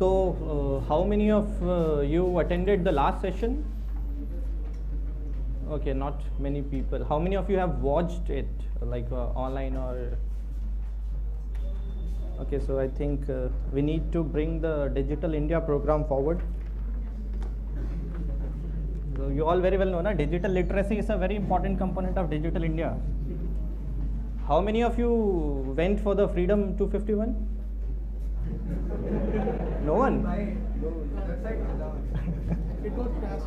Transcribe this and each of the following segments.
How many of you attended the last session? Okay, not many people. How many of you have watched it, like online or? Okay, so I think we need to bring the Digital India program forward. So you all very well know that digital literacy is a very important component of Digital India. How many of you went for the Freedom 251? No one? It got passed.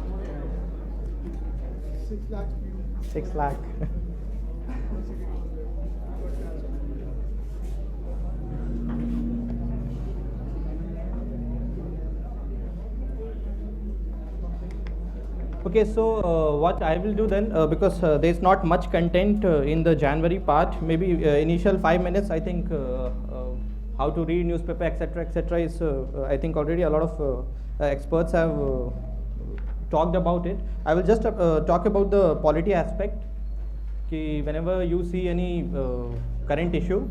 6 lakh views. 6 lakh. Okay, so what I will do then, because there is not much content in the January part, maybe initial 5 minutes, I think how to read newspaper, etc. is, I think already a lot of experts have talked about it. I will just talk about the polity aspect. Whenever you see any current issue,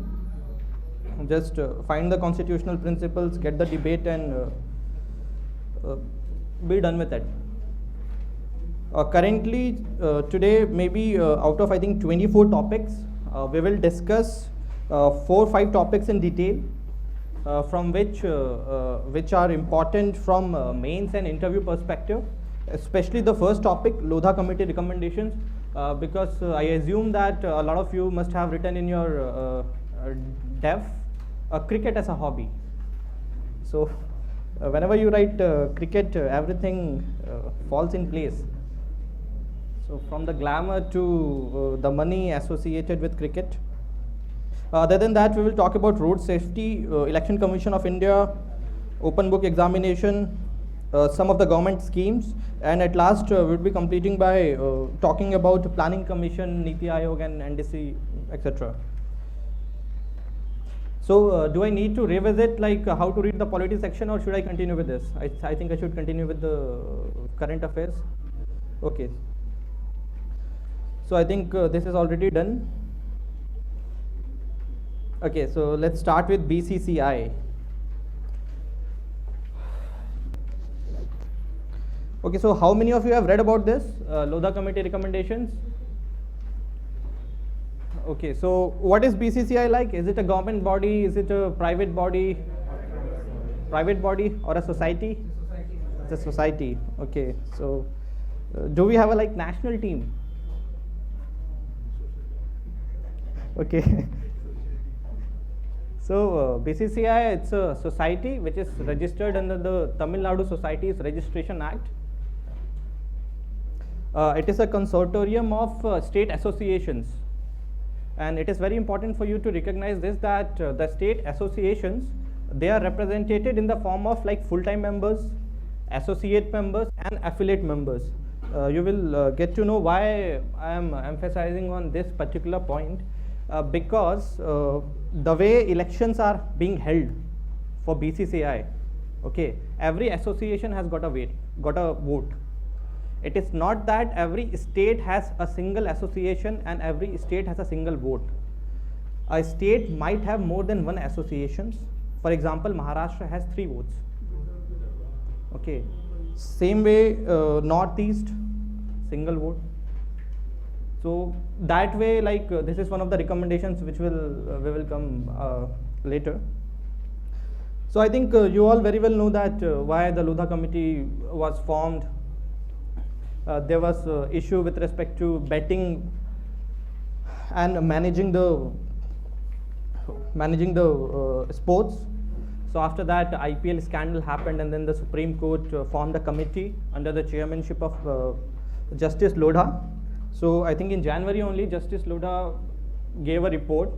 just find the constitutional principles, get the debate, and be done with it. Currently, today, maybe out of I think 24 topics, we will discuss 4 or 5 topics in detail, from which are important from mains and interview perspective. Especially the first topic, Lodha Committee recommendations, because I assume that a lot of you must have written in your dev cricket as a hobby. So whenever you write cricket, everything falls in place. So from the glamour to the money associated with cricket. Other than that, we will talk about road safety, Election Commission of India, open book examination, some of the government schemes, and at last we will be completing by talking about Planning Commission, Niti Aayog and NDC, etc. So do I need to revisit like how to read the polity section, or should I continue with this? I think I should continue with the current affairs. Okay. So I think this is already done. Okay, so let's start with BCCI. Okay, so how many of you have read about this Lodha Committee recommendations? Okay, so what is BCCI like? Is it a government body? Is it a private body? Private body or a society? It's a society. Okay, so do we have a like national team? Okay. So BCCI, it's a society which is registered under the Tamil Nadu Societies Registration Act. It is a consortium of state associations, and it is very important for you to recognize this, that the state associations, they are represented in the form of like full-time members, associate members and affiliate members. You will get to know why I am emphasizing on this particular point. Because the way elections are being held for BCCI, okay, every association has got a vote. It is not that every state has a single association and every state has a single vote. A state might have more than one associations. For example, Maharashtra has 3 votes. Okay, same way Northeast, single vote. So that way, like this is one of the recommendations which we will come later. So I think you all very well know that why the Lodha Committee was formed. There was issue with respect to betting and managing the sports. So after that, IPL scandal happened, and then the Supreme Court formed a committee under the chairmanship of Justice Lodha. So I think in January only, Justice Lodha gave a report,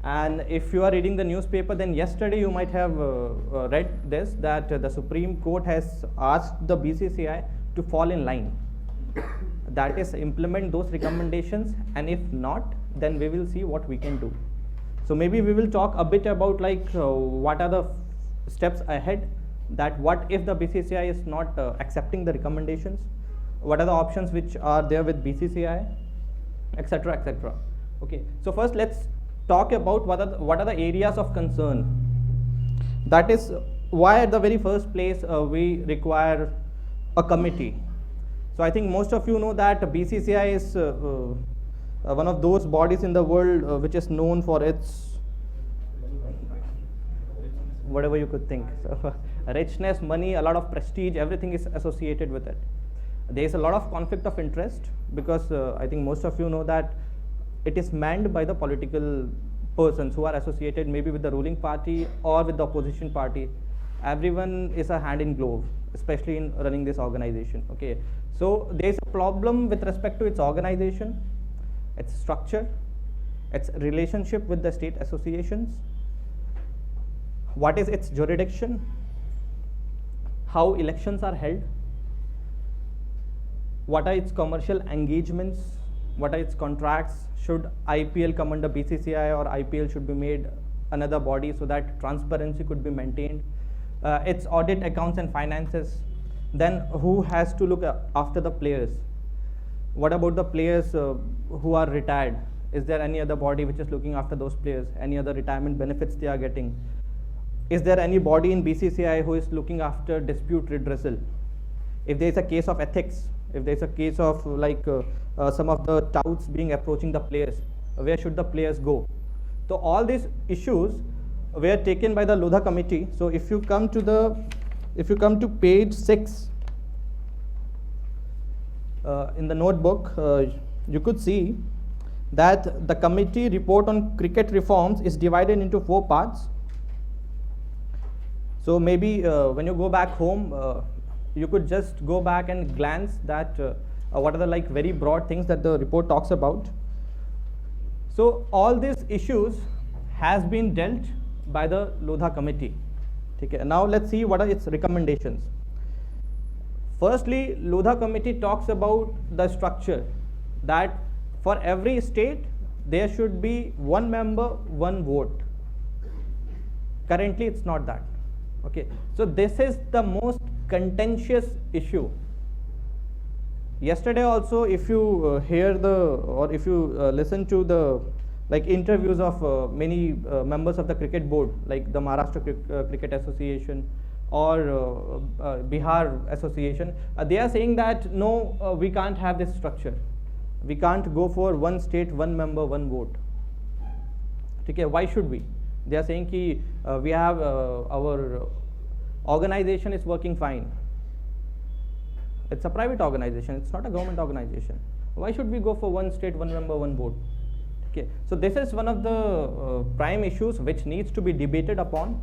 and if you are reading the newspaper, then yesterday you might have read this, that the Supreme Court has asked the BCCI to fall in line, that is implement those recommendations, and if not, then we will see what we can do. So maybe we will talk a bit about like what are the steps ahead, that what if the BCCI is not accepting the recommendations, what are the options which are there with BCCI, etc., etc. Okay, so first let's talk about what are the areas of concern. That is, why at the very first place we require a committee? So I think most of you know that BCCI is one of those bodies in the world which is known for its whatever you could think. So richness, money, a lot of prestige, everything is associated with it. There is a lot of conflict of interest because I think most of you know that it is manned by the political persons who are associated maybe with the ruling party or with the opposition party. Everyone is a hand in glove, especially in running this organization. Okay, so there is a problem with respect to its organization, its structure, its relationship with the state associations. What is its jurisdiction? How elections are held? What are its commercial engagements? What are its contracts? Should IPL come under BCCI or IPL should be made another body so that transparency could be maintained? Its audit, accounts and finances. Then who has to look after the players? What about the players who are retired? Is there any other body which is looking after those players? Any other retirement benefits they are getting? Is there any body in BCCI who is looking after dispute redressal? If there is a case of ethics, if there is a case of like some of the touts being approaching the players, where should the players go? So all these issues were taken by the Lodha committee. So if you come to page 6 in the notebook, you could see that the committee report on cricket reforms is divided into 4 parts. So maybe when you go back home, you could just go back and glance that what are the like very broad things that the report talks about. So all these issues has been dealt by the Lodha committee. Okay, now let's see what are its recommendations. Firstly, Lodha committee talks about the structure, that for every state there should be 1 member, 1 vote. Currently it's not that. Okay, so this is the most contentious issue. Yesterday also, if you if you listen to the like interviews of many members of the cricket board, like the Maharashtra Cricket Association or Bihar Association, they are saying that no, we can't have this structure. We can't go for 1 state, 1 member, 1 vote. Okay, why should we? They are saying ki we have our organization is working fine. It's a private organization, it's not a government organization. Why should we go for 1 state, 1 member, 1 vote? Okay, so this is one of the prime issues which needs to be debated upon.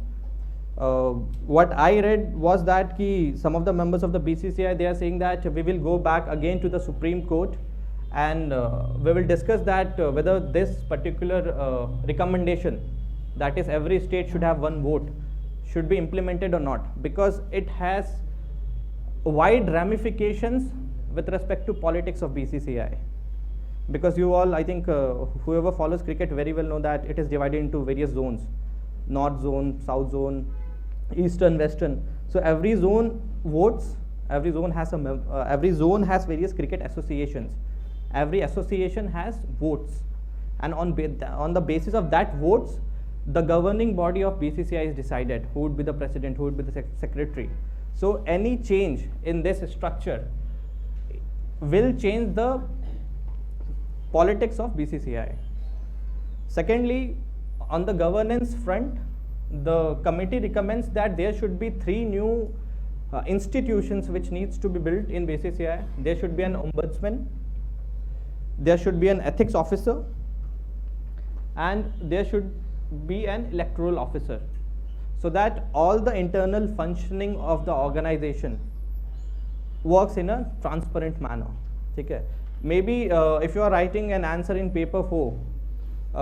What I read was that some of the members of the BCCI, they are saying that we will go back again to the Supreme Court and we will discuss that whether this particular recommendation, that is every state should have 1 vote, should be implemented or not, because it has wide ramifications with respect to politics of BCCI. Because you all, I think whoever follows cricket very well know that it is divided into various zones: north zone, south zone, eastern, western. So every zone votes, every zone has various cricket associations. Every association has votes, and on the basis of that votes, the governing body of BCCI is decided who would be the president, who would be the secretary. So any change in this structure will change the politics of BCCI. Secondly, on the governance front, the committee recommends that there should be 3 new institutions which needs to be built in BCCI. There should be an ombudsman, there should be an ethics officer, and there should be an electoral officer, so that all the internal functioning of the organization works in a transparent manner. Okay. Maybe if you are writing an answer in paper 4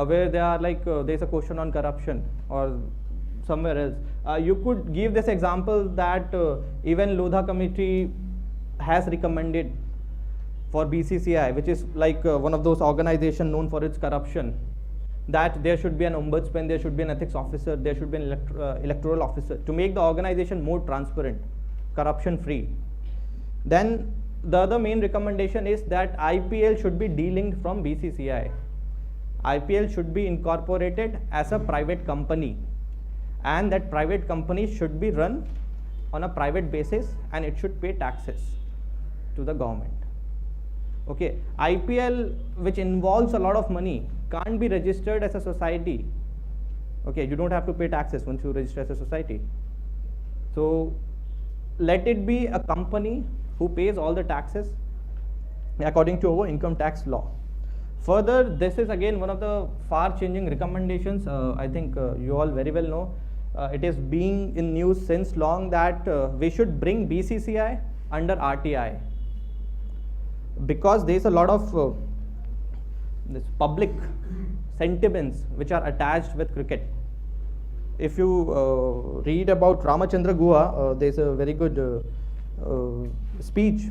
where there are like there's a question on corruption or somewhere else, you could give this example that even Lodha committee has recommended for BCCI, which is like one of those organizations known for its corruption, that there should be an ombudsman, there should be an ethics officer, there should be an electoral officer, to make the organization more transparent, corruption free. Then the other main recommendation is that IPL should be delinked from BCCI. IPL should be incorporated as a private company, and that private company should be run on a private basis and it should pay taxes to the government. Okay, IPL, which involves a lot of money, can't be registered as a society. Okay, you don't have to pay taxes once you register as a society. So let it be a company who pays all the taxes according to our income tax law. Further, this is again one of the far changing recommendations. I think you all very well know. It is being in news since long that we should bring BCCI under RTI, because there is a lot of this public sentiments which are attached with cricket. If you read about Ramachandra Guha, there is a very good speech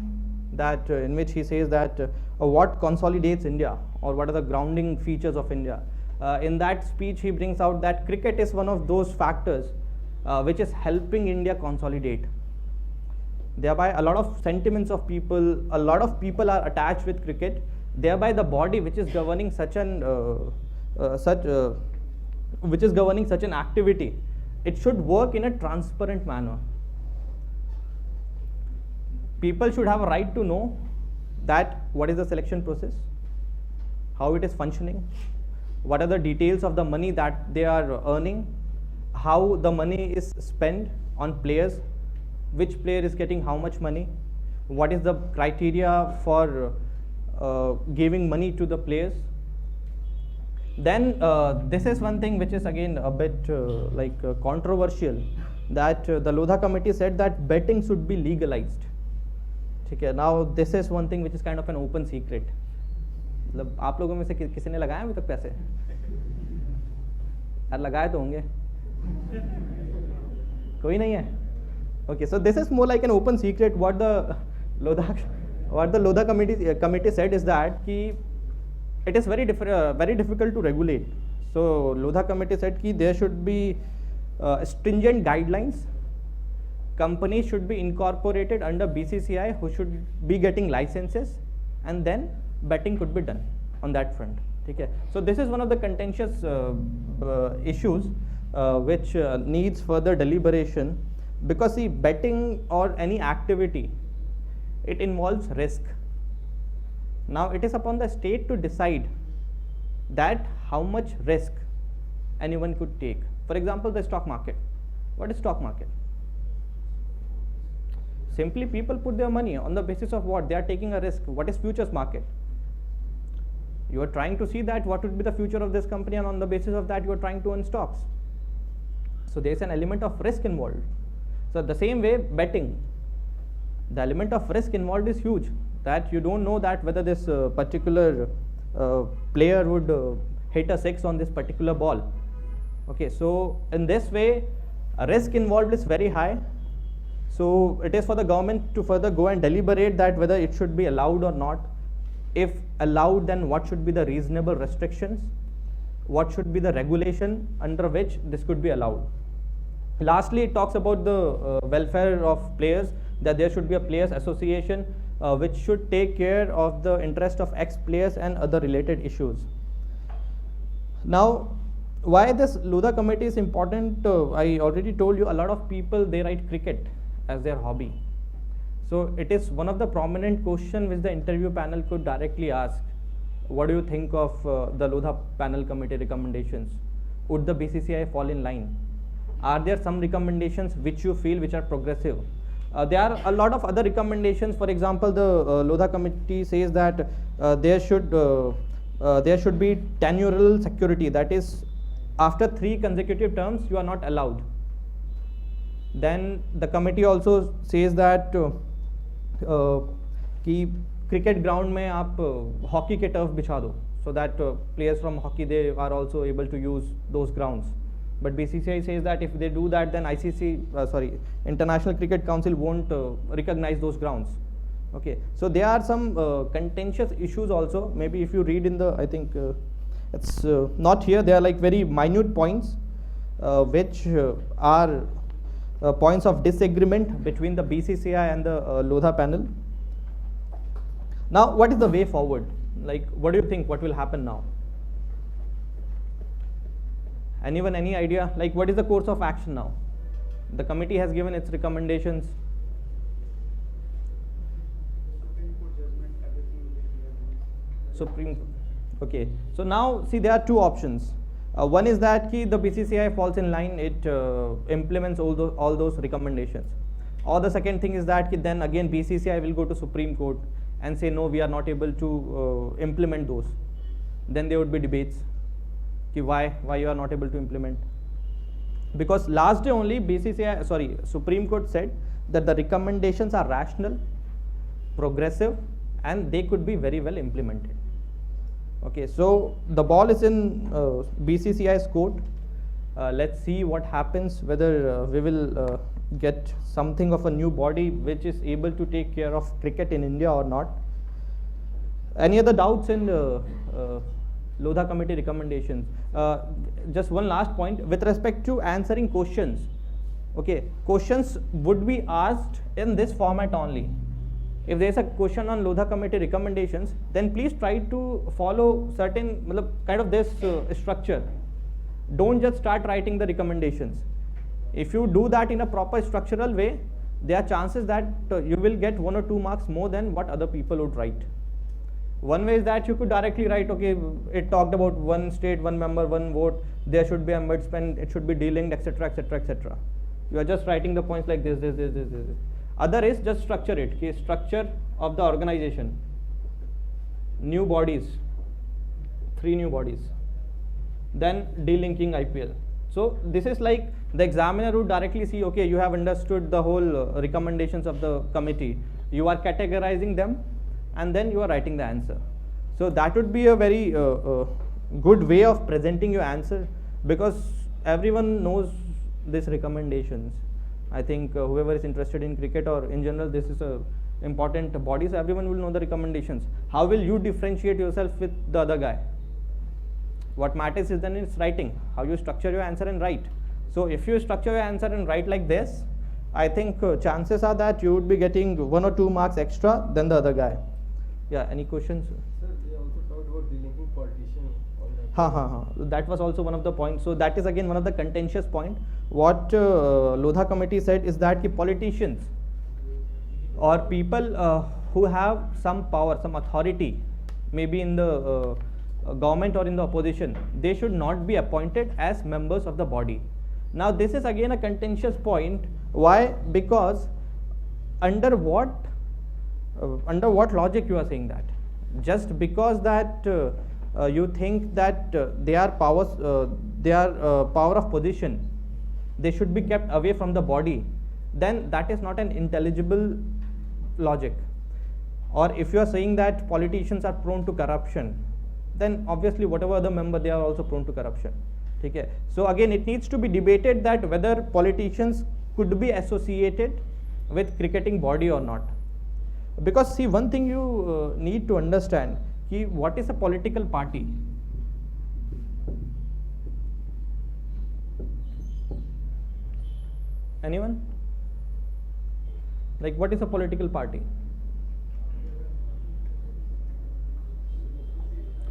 that in which he says that what consolidates India, or what are the grounding features of India. In that speech he brings out that cricket is one of those factors which is helping India consolidate. Thereby a lot of sentiments of people, a lot of people are attached with cricket. Thereby the body which is governing such an activity, it should work in a transparent manner. People should have a right to know that what is the selection process, how it is functioning, what are the details of the money that they are earning, how the money is spent on players, which player is getting how much money, what is the criteria for giving money to the players. Then this is one thing which is again a bit controversial, that the Lodha committee said that betting should be legalized. Okay, now this is one thing which is kind of an open secret. मतलब आप लोगों में से किसी ने लगाया अभी तक पैसे? यार लगाए तो होंगे, कोई नहीं है? Okay, so this is more like an open secret. What the Lodha committee said is that it is very difficult to regulate. So Lodha committee said that there should be stringent guidelines. Companies should be incorporated under BCCI, who should be getting licenses, and then betting could be done on that front. Okay. So this is one of the contentious issues which needs further deliberation, because see, betting or any activity, it involves risk. Now it is upon the state to decide that how much risk anyone could take. For example, the stock market. What is stock market? Simply people put their money on the basis of what? They are taking a risk. What is futures market? You are trying to see that what would be the future of this company, and on the basis of that you are trying to earn stocks. So there is an element of risk involved. So the same way betting, the element of risk involved is huge, that you don't know that whether this particular player would hit a 6 on this particular ball. Okay, so in this way a risk involved is very high. So it is for the government to further go and deliberate that whether it should be allowed or not. If allowed, then what should be the reasonable restrictions, what should be the regulation under which this could be allowed. Lastly, it talks about the welfare of players, that there should be a players association which should take care of the interest of ex-players and other related issues. Now, why this Lodha committee is important, I already told you, a lot of people, they write cricket as their hobby. So it is one of the prominent questions which the interview panel could directly ask. What do you think of the Lodha panel committee recommendations? Would the BCCI fall in line? Are there some recommendations which you feel which are progressive? There are a lot of other recommendations. For example, the Lodha committee says that there should be tenural security, that is, after 3 consecutive terms you are not allowed. Then the committee also says that कि cricket ground में आप hockey के turf बिछा दो, so that players from hockey, they are also able to use those grounds. But BCCI says that if they do that, then International Cricket Council won't recognize those grounds. Okay, so there are some contentious issues also. Maybe if you read in the, I think it's not here, they are like very minute points which are points of disagreement between the BCCI and the Lodha panel. Now, what is the way forward? Like, what do you think? What will happen now? Anyone, any idea? Like, what is the course of action now? The committee has given its recommendations. Supreme Court judgment, everything will be clear. Supreme. Okay. So now, see, there are two options. One is that the BCCI falls in line; it implements all those recommendations. Or the second thing is that then again BCCI will go to Supreme Court and say no, we are not able to implement those. Then there would be debates. Why you are not able to implement? Because last day only Supreme Court said that the recommendations are rational, progressive, and they could be very well implemented. Okay, so the ball is in BCCI's court. Let's see what happens, whether we will get something of a new body which is able to take care of cricket in India or not. Any other doubts in Lodha committee recommendations? Just one last point with respect to answering questions. Okay, questions would be asked in this format only. If there is a question on Lodha committee recommendations, then please try to follow certain kind of this structure. Don't just start writing the recommendations. If you do that in a proper structural way, there are chances that you will get 1 or 2 marks more than what other people would write. One way is that you could directly write, okay, it talked about one state, one member, one vote, there should be a ombudsman, it should be delinked, etc., etc., etc. You are just writing the points like this. Other is just structure it. Okay, structure of the organization. New bodies, 3 new bodies. Then delinking IPL. So this is like the examiner would directly see, okay, you have understood the whole recommendations of the committee. You are categorizing them, and then you are writing the answer. So that would be a very good way of presenting your answer, because everyone knows these recommendations. I think whoever is interested in cricket or in general, this is a important body, so everyone will know the recommendations. How will you differentiate yourself with the other guy? What matters is then it's writing, how you structure your answer and write. So if you structure your answer and write like this, I think chances are that you would be getting 1 or 2 marks extra than the other guy. Yeah, any questions? Sir, they also talked about delinking politicians on that. That was also one of the points. So that is again one of the contentious point. What Lodha committee said is that politicians or people who have some power, some authority, maybe in the government or in the opposition, they should not be appointed as members of the body. Now this is again a contentious point. Why? Because under what logic you are saying that? Just because that you think that they are power of position, they should be kept away from the body, then that is not an intelligible logic. Or if you are saying that politicians are prone to corruption, then obviously whatever other member, they are also prone to corruption. Okay. So again, it needs to be debated that whether politicians could be associated with cricketing body or not. Because see, one thing you need to understand, what is a political party? Anyone? Like, what is a political party?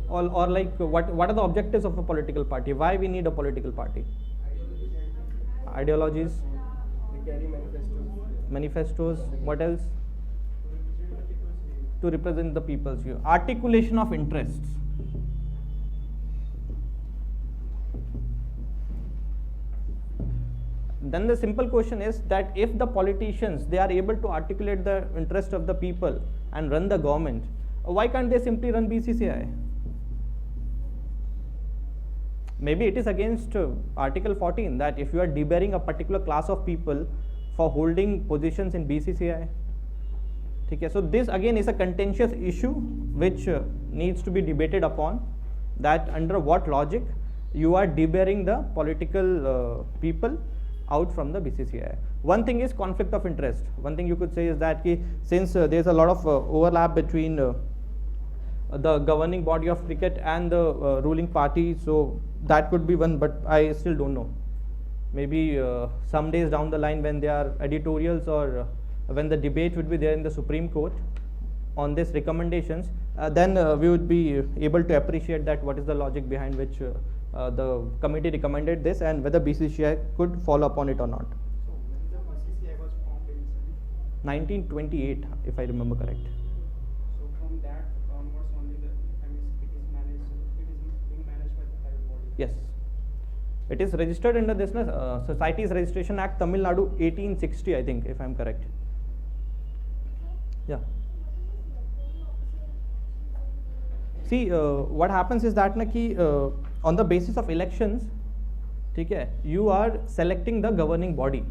Or like, what are the objectives of a political party? Why we need a political party? Ideologies? They carry Manifestos. What else? To represent the people's view. Articulation of interests. Then the simple question is that if the politicians, they are able to articulate the interest of the people and run the government, why can't they simply run BCCI? Maybe it is against Article 14 that if you are debarring a particular class of people for holding positions in BCCI. Okay, so this again is a contentious issue which needs to be debated upon, that under what logic you are debarring the political people out from the BCCI. One thing is conflict of interest. One thing you could say is that since there is a lot of overlap between the governing body of cricket and the ruling party, so that could be one, but I still don't know. Maybe some days down the line, when there are editorials or when the debate would be there in the Supreme Court on these recommendations, then we would be able to appreciate that what is the logic behind which the committee recommended this and whether BCCI could follow up on it or not. So when the BCCI was formed initially, 1928, if I remember correct. so from that onwards only the, I mean, it is being managed by the private body. Yes. It is registered under this Societies Registration Act, Tamil Nadu, 1860, I think, if I am correct. Yeah. See, what happens is that on the basis of elections, okay, you are selecting the governing body.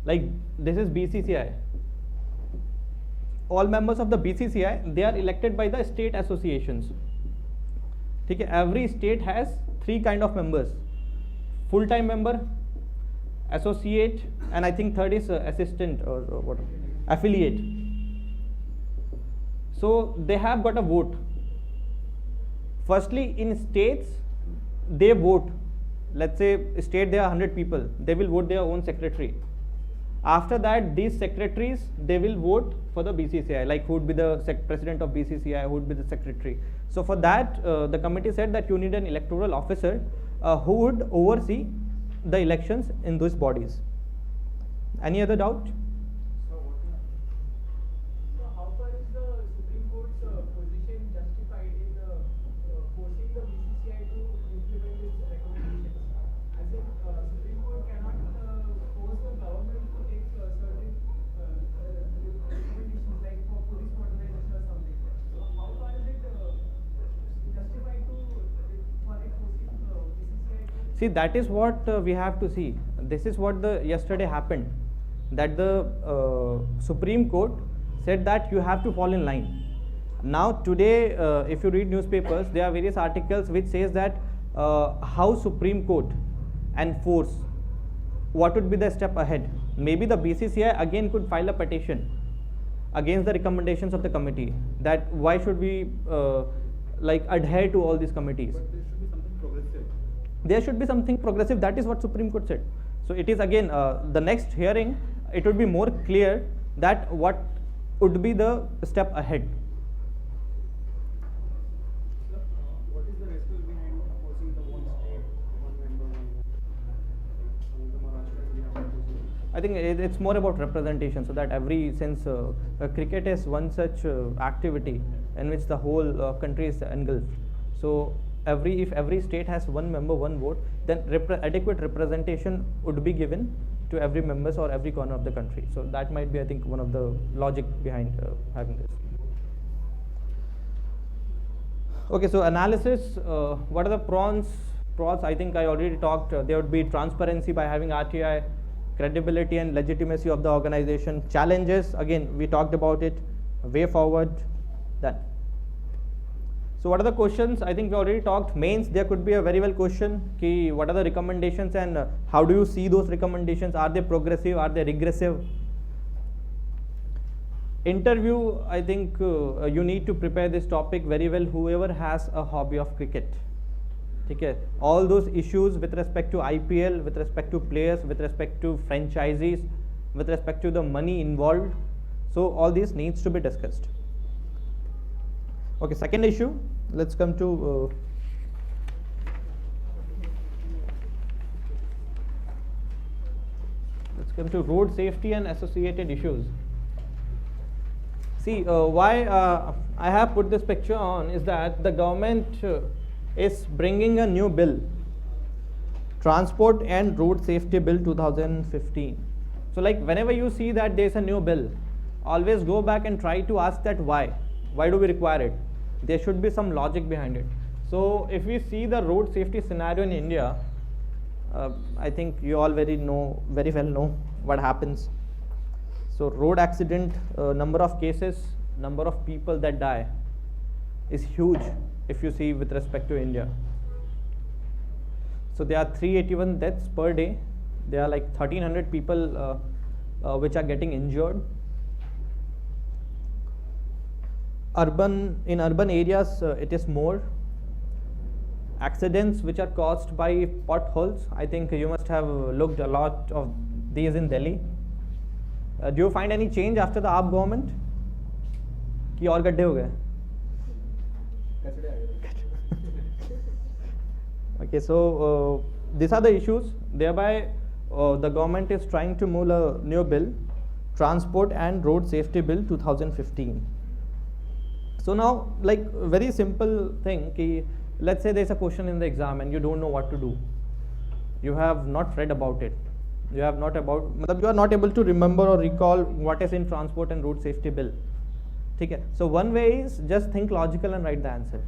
Like this is BCCI. All members of the BCCI, they are elected by the state associations. Okay, every state has 3 kind of members: full-time member, associate, and I think third is assistant or what, affiliate. So they have got a vote. Firstly, in states, they vote. Let's say state there are 100 people, they will vote their own secretary. After that, these secretaries, they will vote for the BCCI, like who would be the president of BCCI, who would be the secretary. So for that, the committee said that you need an electoral officer who would oversee the elections in those bodies. Any other doubt? So how far is the Supreme Court's position justified in forcing the BCCI to implement its recommendations? As in, Supreme Court cannot force the government to take certain recommendations like for police modernization or something. So how far is it justified for it forcing BCCI to? See, that is what we have to see. This is what yesterday happened, that the Supreme Court said that you have to fall in line. Now today, if you read newspapers, there are various articles which says that how Supreme Court enforce, what would be the step ahead. Maybe the BCCI again could file a petition against the recommendations of the committee, that why should we like adhere to all these committees. But there should be something progressive. There should be something progressive. That is what Supreme Court said. So it is again the next hearing, it would be more clear that what would be the step ahead. Sir, what is the rationale behind forcing the one state, one member, one vote? Some of the Maharashtra and Bihar proposal. I think it's more about representation, so that since cricket is one such activity in which the whole country is engulfed. So if every state has one member, one vote, then adequate representation would be given to every members or every corner of the country. So that might be, I think, one of the logic behind having this. Okay, so analysis, what are the pros? I think I already talked. There would be transparency by having RTI, credibility and legitimacy of the organization. Challenges, again, we talked about it. Way forward, done. So what are the questions? I think we already talked. Mains, there could be a very well question, ki what are the recommendations and how do you see those recommendations? Are they progressive? Are they regressive? Interview, I think you need to prepare this topic very well, whoever has a hobby of cricket. Okay. All those issues with respect to IPL, with respect to players, with respect to franchisees, with respect to the money involved. So all these needs to be discussed. Okay, second issue, let's come to road safety and associated issues. See, why I have put this picture on is that the government is bringing a new bill, Transport and Road Safety Bill 2015. So like whenever you see that there is a new bill, always go back and try to ask that why do we require it? There should be some logic behind it. So if we see the road safety scenario in India, I think you all very well know what happens. So road accident, number of cases, number of people that die is huge if you see with respect to India. So there are 381 deaths per day. There are like 1300 people which are getting injured. In urban areas, it is more. Accidents which are caused by potholes, I think you must have looked a lot of these in Delhi. Do you find any change after the AAP government? कि और गड्ढे हो गए? Okay, so these are the issues. Thereby, the government is trying to move a new bill, Transport and Road Safety Bill 2015. So now, like very simple thing, ki, let's say there's a question in the exam and you don't know what to do. You have not read about it. You are not able to remember or recall what is in Transport and Road Safety Bill. Okay. So one way is just think logical and write the answer.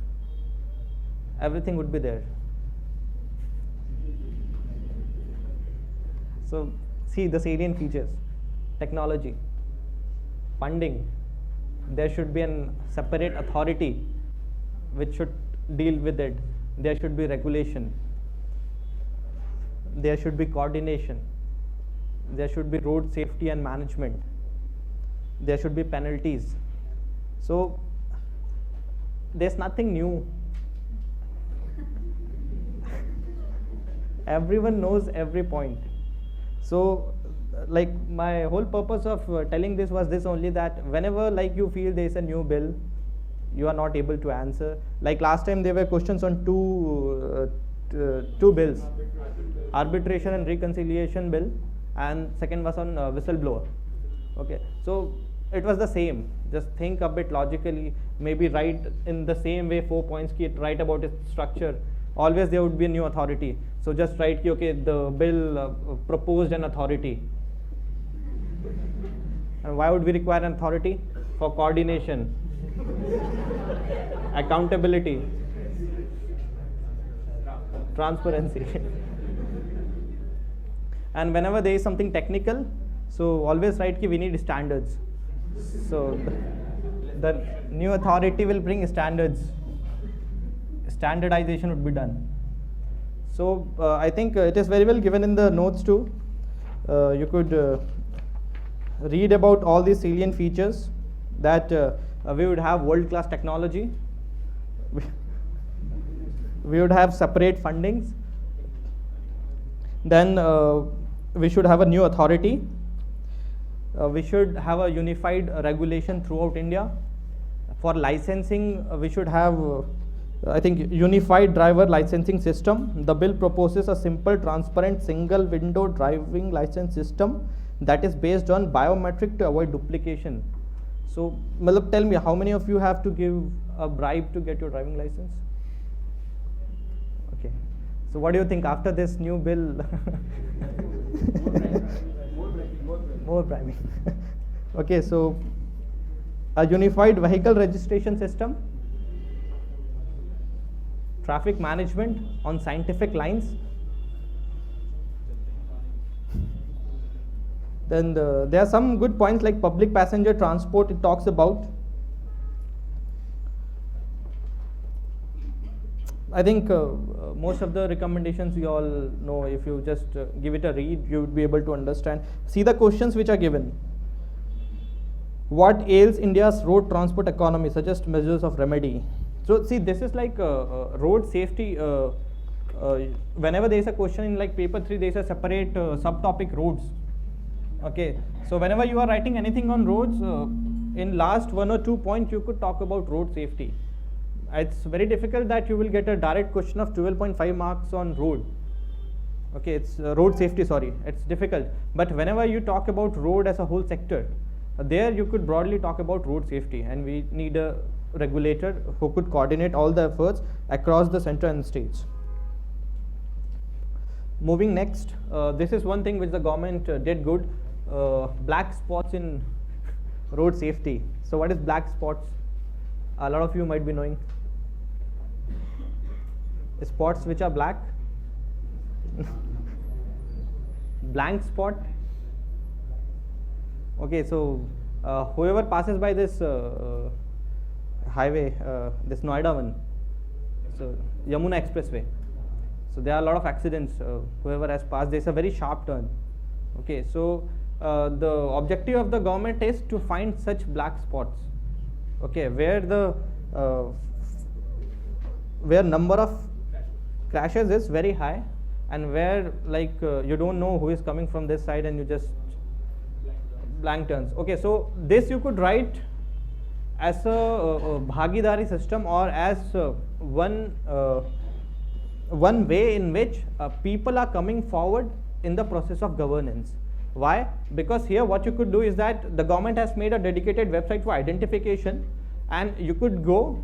Everything would be there. So see the salient features: technology, funding. There should be a separate authority which should deal with it. There should be regulation. There should be coordination. There should be road safety and management. There should be penalties. So there's nothing new. Everyone knows every point. So like my whole purpose of telling this was this only, that whenever like you feel there is a new bill, you are not able to answer. Like last time there were questions on two bills, arbitration and reconciliation bill, and second was on whistleblower. Okay, so it was the same. Just think a bit logically, maybe write in the same way 4 points, write about its structure. Always there would be a new authority. So just write, okay, the bill proposed an authority. And why would we require an authority? For coordination, accountability, transparency. And whenever there is something technical, so always write we need standards. So the new authority will bring standards. Standardization would be done. So I think it is very well given in the notes too. You could read about all these salient features, that we would have world-class technology, we would have separate fundings, then we should have a new authority, we should have a unified regulation throughout India. For licensing, we should have I think unified driver licensing system. The bill proposes a simple, transparent, single window driving license system that is based on biometric to avoid duplication. So tell me, how many of you have to give a bribe to get your driving license? Okay, so what do you think after this new bill? More bribing. Okay, so a unified vehicle registration system, traffic management on scientific lines. Then there are some good points like public passenger transport, it talks about. I think most of the recommendations you all know. If you just give it a read, you would be able to understand. See the questions which are given. What ails India's road transport economy? Suggest measures of remedy. So see, this is like road safety. Whenever there is a question in like paper 3, there is a separate subtopic roads. Okay, so whenever you are writing anything on roads, in last 1 or 2 points you could talk about road safety. It's very difficult that you will get a direct question of 12.5 marks on road. Okay, it's road safety, sorry, it's difficult. But whenever you talk about road as a whole sector, there you could broadly talk about road safety, and we need a regulator who could coordinate all the efforts across the center and states. Moving next, this is one thing which the government did good, black spots in road safety. So what is black spots? A lot of you might be knowing. Spots which are black. Blank spot. Okay, so whoever passes by this highway, this Noida one, so Yamuna Expressway, so there are a lot of accidents. Whoever has passed, there is a very sharp turn. Okay, so the objective of the government is to find such black spots, okay, where the where number of crashes is very high, and where like you don't know who is coming from this side and you just blank turns. Okay, so this you could write as a bhagidari system, or as one one way in which people are coming forward in the process of governance. Why? Because here what you could do is that the government has made a dedicated website for identification, and you could go,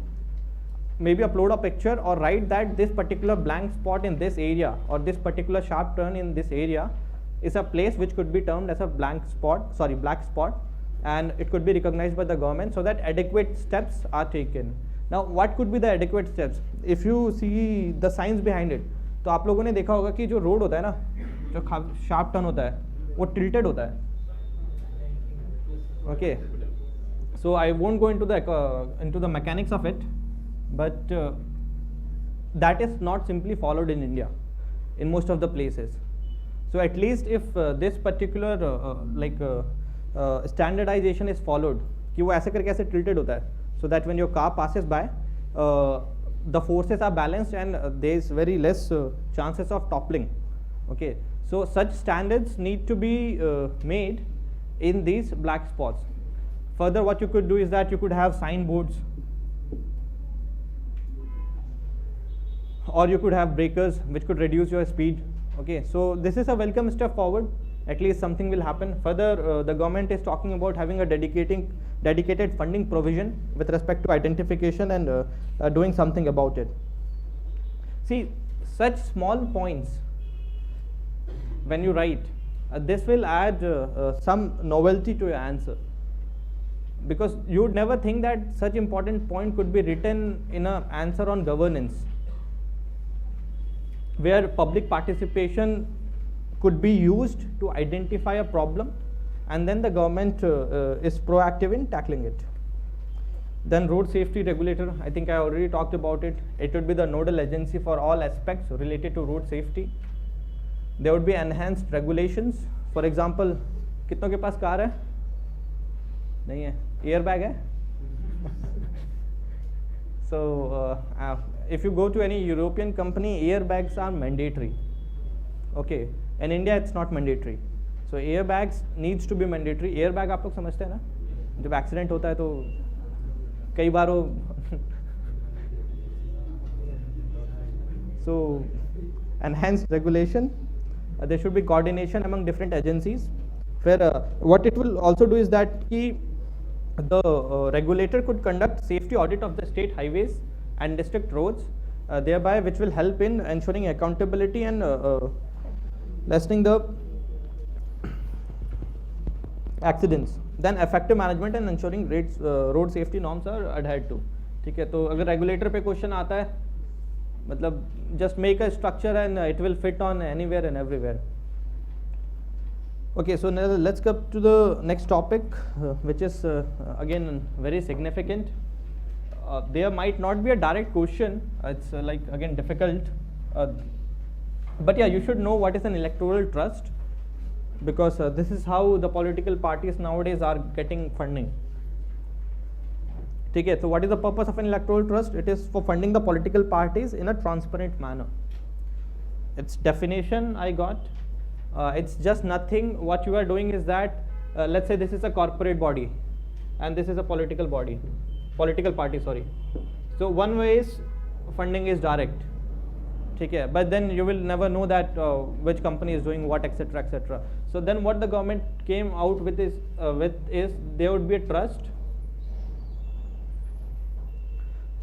maybe upload a picture or write that this particular blank spot in this area or this particular sharp turn in this area is a place which could be termed as a black spot, and it could be recognized by the government, so that adequate steps are taken. Now what could be the adequate steps? If you see the science behind it, तो आप लोगों ने देखा होगा कि जो road होता है ना, जो शार्प टर्न होता है वो tilted होता है. Okay, so I won't go into the mechanics of it, but that is not simply followed in India in most of the places. So at least if this particular standardization is followed, कि वो ऐसे करके ऐसे tilted होता है, so that when your car passes by, the forces are balanced and there is very less chances of toppling. Okay, so such standards need to be made in these black spots. Further, what you could do is that you could have signboards, or you could have breakers which could reduce your speed. Okay, so this is a welcome step forward. At least something will happen. Further, the government is talking about having a dedicated funding provision with respect to identification and doing something about it. See, such small points when you write, this will add some novelty to your answer, because you would never think that such important point could be written in an answer on governance, where public participation could be used to identify a problem, and then the government is proactive in tackling it. Then road safety regulator, I think I already talked about it. It would be the nodal agency for all aspects related to road safety. There would be enhanced regulations. For example, कितनों के पास car है? नहीं है. Airbag है? So if you go to any European company, airbags are mandatory. Okay, in India it's not mandatory. So airbags needs to be mandatory. Airbag आप लोग समझते हैं ना? जब एक्सीडेंट होता है तो कई बार वो so enhanced regulation. There should be coordination among different agencies, where what it will also do is that the regulator could conduct safety audit of the state highways and district roads, thereby which will help in ensuring accountability and lessening the accidents. Then effective management and ensuring road safety norms are adhered to. ठीक है, तो अगर regulator पे question आता है, मतलब just make a structure and it will fit on anywhere and everywhere. Okay, so now let's come to the next topic, which is again very significant. There might not be a direct question. It's like again difficult, but yeah, you should know what is an electoral trust, because this is how the political parties nowadays are getting funding. Okay, so what is the purpose of an electoral trust? It is for funding the political parties in a transparent manner. Its definition I got. It's just nothing. What you are doing is that let's say this is a corporate body and this is a political party, sorry. So one way is funding is direct. Okay, but then you will never know that which company is doing what, etc., etc. So then what the government came out with is there would be a trust.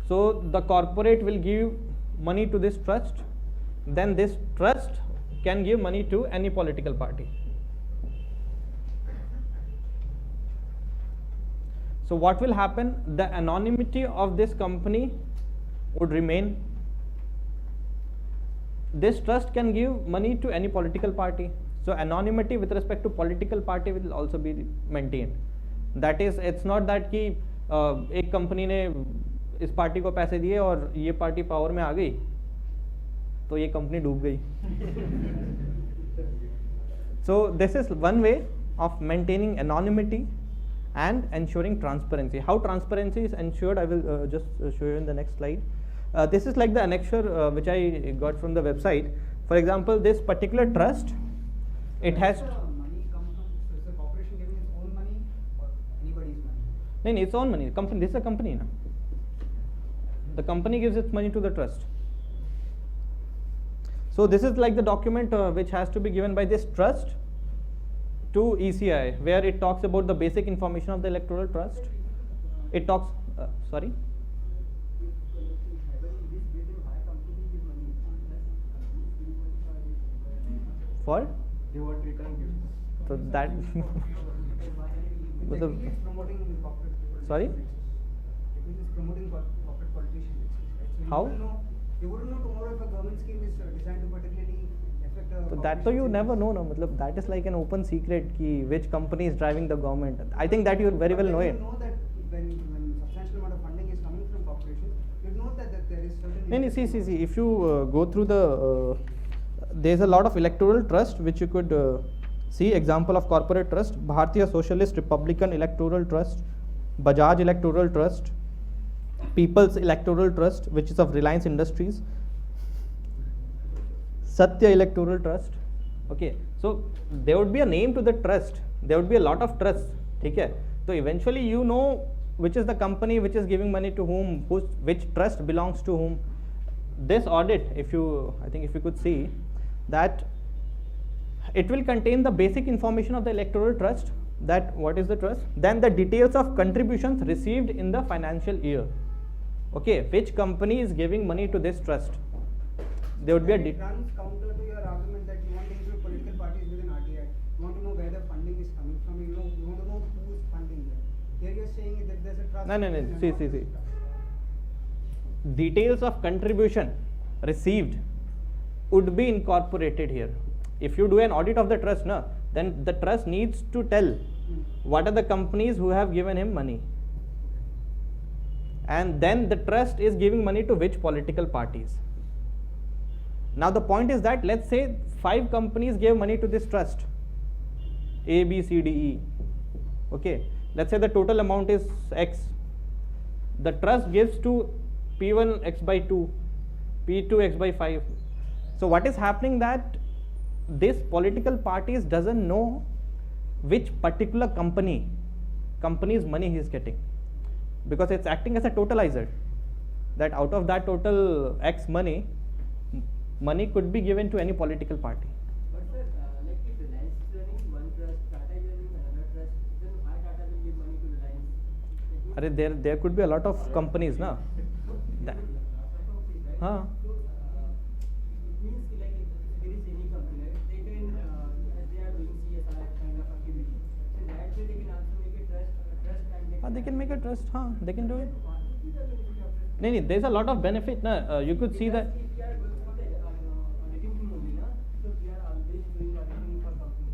So the corporate will give money to this trust, then this trust can give money to any political party. So what will happen? The anonymity of this company would remain. This trust can give money to any political party. So anonymity with respect to political party will also be maintained. That is, it's not that कि एक company ने इस party को पैसे दिए और ये party power में आ गई तो ये कंपनी डूब गई. So this is one way of maintaining anonymity and ensuring transparency. How transparency is ensured, I will just show you in the next slide. This is like the annexure which I got from the website. For example, this particular trust, it has. Money comes from, so is the corporation giving its own money or anybody's money? No, its own money. Company. This is a company, na. The company gives its money to the trust. So this is like the document which has to be given by this trust to ECI, where it talks about the basic information of the electoral trust. It talks, sorry? For? They want return gifts. So that Technically it's promoting corporate politicians. Sorry? Technically it's promoting corporate politicians. Right? So How? You wouldn't know tomorrow if a government scheme is designed to particularly affect a So that you never know, no? Matlab, that is like an open secret ki which company is driving the government. I think that you very well know it. You know that when substantial amount of funding is coming from corporations, you know that there is certain. No, see. If you go through the, there's a lot of electoral trust which you could see. Example of corporate trust: Bharatiya Socialist Republican Electoral Trust, Bajaj Electoral Trust, People's Electoral Trust, which is of Reliance Industries, Satya Electoral Trust. Okay, so there would be a name to the trust. There would be a lot of trusts. Okay, so eventually you know which is the company which is giving money to whom, which trust belongs to whom. This audit, I think if you could see that it will contain the basic information of the electoral trust, that what is the trust, then the details of contributions received in the financial year. Okay, which company is giving money to this trust? There would be a It runs counter to your argument that you want to include political parties within RTI. You want to know where the funding is coming from. You want to know who is funding them. Here you're saying that there's a trust. No. See. Details of contribution received would be incorporated here. If you do an audit of the trust, then the trust needs to tell what are the companies who have given him money. And then the trust is giving money to which political parties. Now the point is that let's say 5 companies gave money to this trust, A, B, C, D, E. Okay, let's say the total amount is X. The trust gives to P1 X by 2, P2 X by 5. So what is happening that this political parties doesn't know which particular company's money he is getting, because it's acting as a totalizer, that out of that total X money could be given to any political party. But sir, like if Reliance is running one trust, Tata is running another trust, then why Tata will give money to Reliance? There could be a lot of companies, na? That, huh? It means like if there is any company, right, they can, as they are doing CSR kind of activity, so that way they can also make a trust and They can make a trust, they can do it. No, there's a lot of benefit, na? You could see that. If we are going for the auditing team only, na, so we are always doing auditing for company.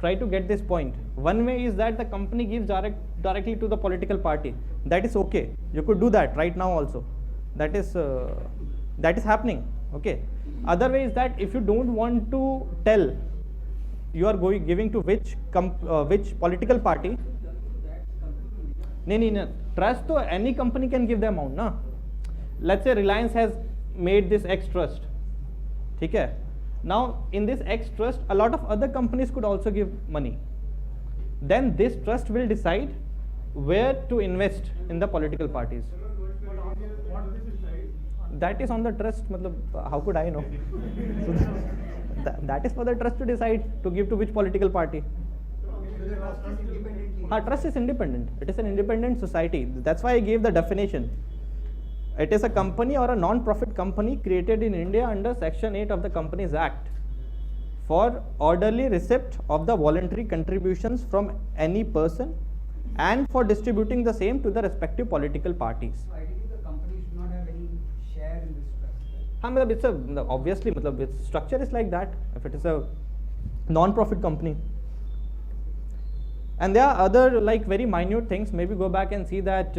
Try to get this point. One way is that the company gives directly to the political party. That is okay. You could do that right now also. That is happening. Okay. Other way is that if you don't want to tell, you are giving to which political party. No. Trust to any company can give the amount, na. Let's say Reliance has made this X trust. Okay. Now in this X trust, a lot of other companies could also give money. Then this trust will decide where to invest in the political parties. That is on the trust. How could I know? So that is for the trust to decide to give to which political party. Trust is independent. It is an independent society. That's why I gave the definition. It is a company or a non-profit company created in India under Section 8 of the Companies Act for orderly receipt of the voluntary contributions from any person and for distributing the same to the respective political parties. So ideally the company should not have any share in this trust, right? It's obviously its structure is like that if it is a non-profit company. And there are other like very minute things. Maybe go back and see that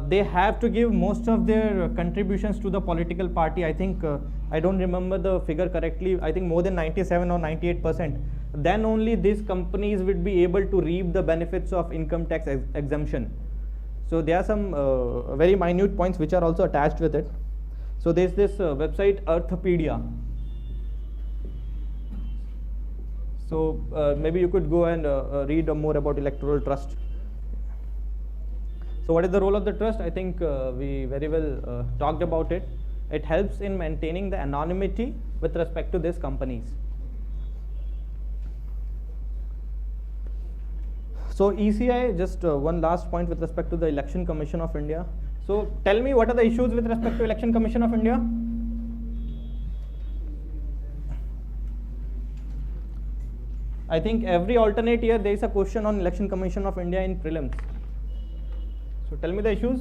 they have to give most of their contributions to the political party. I think I don't remember the figure correctly. I think more than 97 or 98%. Then only these companies would be able to reap the benefits of income tax exemption. So there are some very minute points which are also attached with it. So there's this website Earthpedia. So maybe you could go and read more about electoral trust. So what is the role of the trust? I think we very well talked about it. It helps in maintaining the anonymity with respect to these companies. So ECI, just one last point with respect to the Election Commission of India. So tell me, what are the issues with respect to Election Commission of India? I think every alternate year there is a question on Election Commission of India in prelims. So tell me the issues.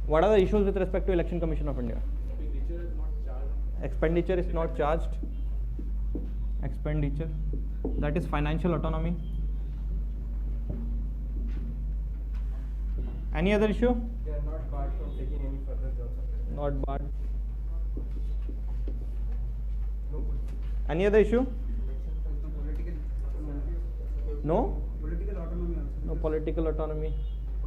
What are the issues with respect to Election Commission of India? Expenditure is not charged. Expenditure is not charged. Expenditure, that is financial autonomy. Any other issue? They are not barred from taking any further jobs. Not barred. No good. Any other issue? Political autonomy. No? Political autonomy also. No political autonomy.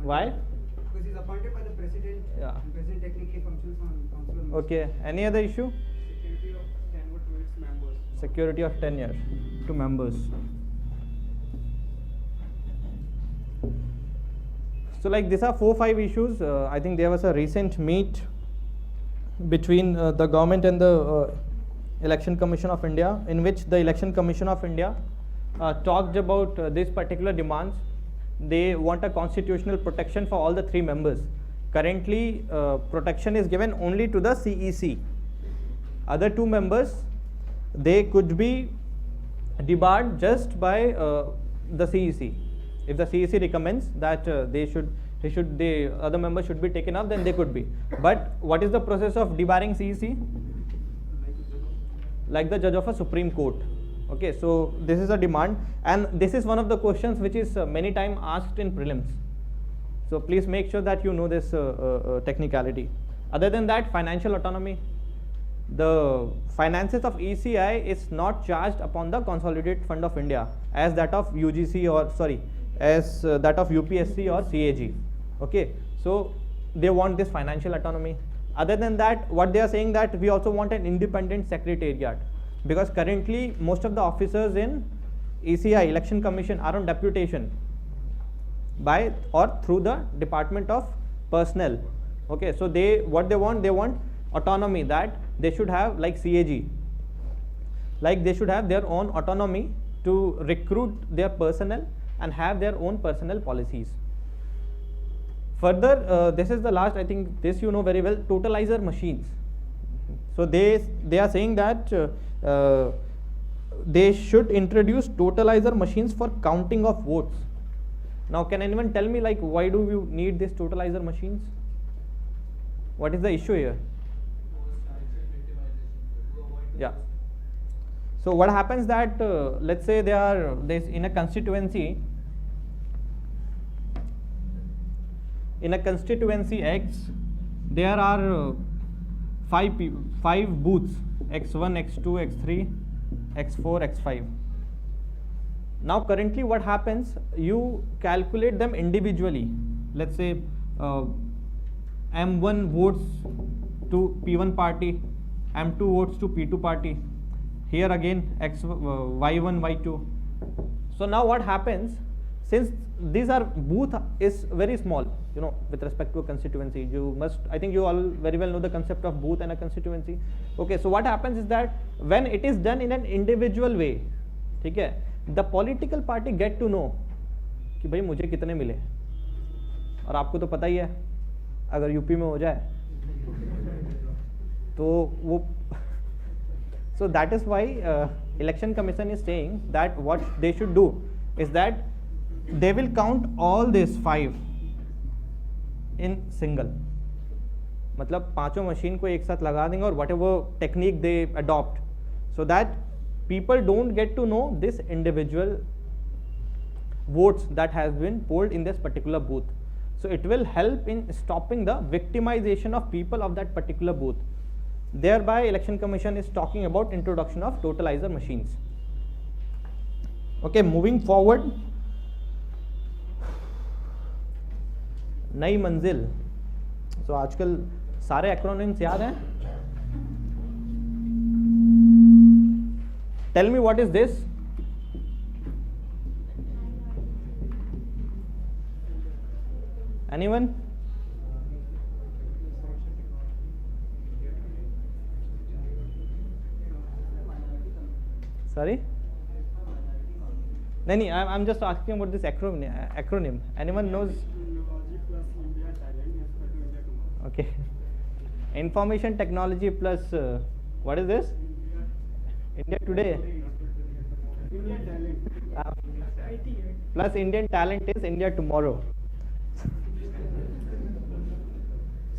Why? Because he's appointed by the president. Yeah. And president technically functions on council of ministers. Okay. Any other issue? Security of tenure to its members. Security of tenure to members. So like these are 4-5 issues. I think there was a recent meet between the government and the Election Commission of India, in which the Election Commission of India talked about these particular demands. They want a constitutional protection for all the 3 members. Currently, protection is given only to the CEC. Other 2 members, they could be debarred just by the CEC. If the CEC recommends that the other members should be taken up, then they could be. But what is the process of debarring CEC? Like the judge of a Supreme Court. Okay, so this is a demand, and this is one of the questions which is many times asked in prelims. So please make sure that you know this technicality. Other than that, financial autonomy. The finances of ECI is not charged upon the Consolidated Fund of India as that of UGC or as that of UPSC or CAG. Okay, so they want this financial autonomy. Other than that, what they are saying that we also want an independent secretariat, because currently most of the officers in ECI, Election Commission, are on deputation by or through the Department of Personnel. Okay, so they want autonomy, that they should have like CAG, like they should have their own autonomy to recruit their personnel and have their own personnel policies. Further, this is the last, I think this you know very well, totalizer machines. So they are saying that they should introduce totalizer machines for counting of votes. Now can anyone tell me, like, why do you need these totalizer machines? What is the issue here? Yeah. So what happens that let's say there's in a constituency X, there are 5 booths, X1, X2, X3, X4, X5. Now currently what happens, you calculate them individually. Let's say M1 votes to P1 party, M2 votes to P2 party, here again Y1, Y2. So now what happens, since these are booth is very small, you know, with respect to a constituency, I think you all very well know the concept of booth and a constituency. Okay, so what happens is that when it is done in an individual way, okay, the political party get to know कि भाई मुझे कितने मिले, और आपको तो पता ही है अगर यूपी में हो जाए तो वो so that is why election commission is saying that what they should do is that they will count all these 5 in single, मतलब पांचों मशीन को एक साथ लगा देंगे और whatever technique they adopt, so that people don't get to know this individual votes that has been polled in this particular booth. So it will help in stopping the victimization of people of that particular booth. Thereby election commission is talking about introduction of totalizer machines. Okay, moving forward, नई मंजिल. So आजकल सारे acronyms याद हैं? Tell me what is this? Anyone? Sorry? No, I'm just asking about this acronym. Anyone knows? Okay. Information technology plus what is this? India Today. Plus Indian talent is India tomorrow.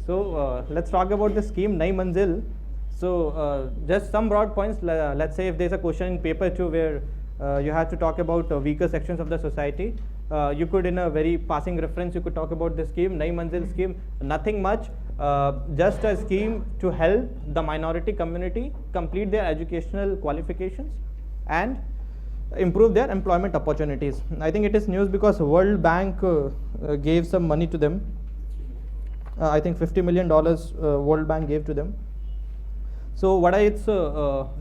So let's talk about the scheme Nai Manzil. So just some broad points. Let's say if there's a question in paper 2 where you have to talk about weaker sections of the society, you could, in a very passing reference, you could talk about the scheme Nai Manzil scheme. Nothing much, just a scheme to help the minority community complete their educational qualifications and improve their employment opportunities. I think it is news because World Bank gave some money to them. I think $50 million World Bank gave to them. So what are its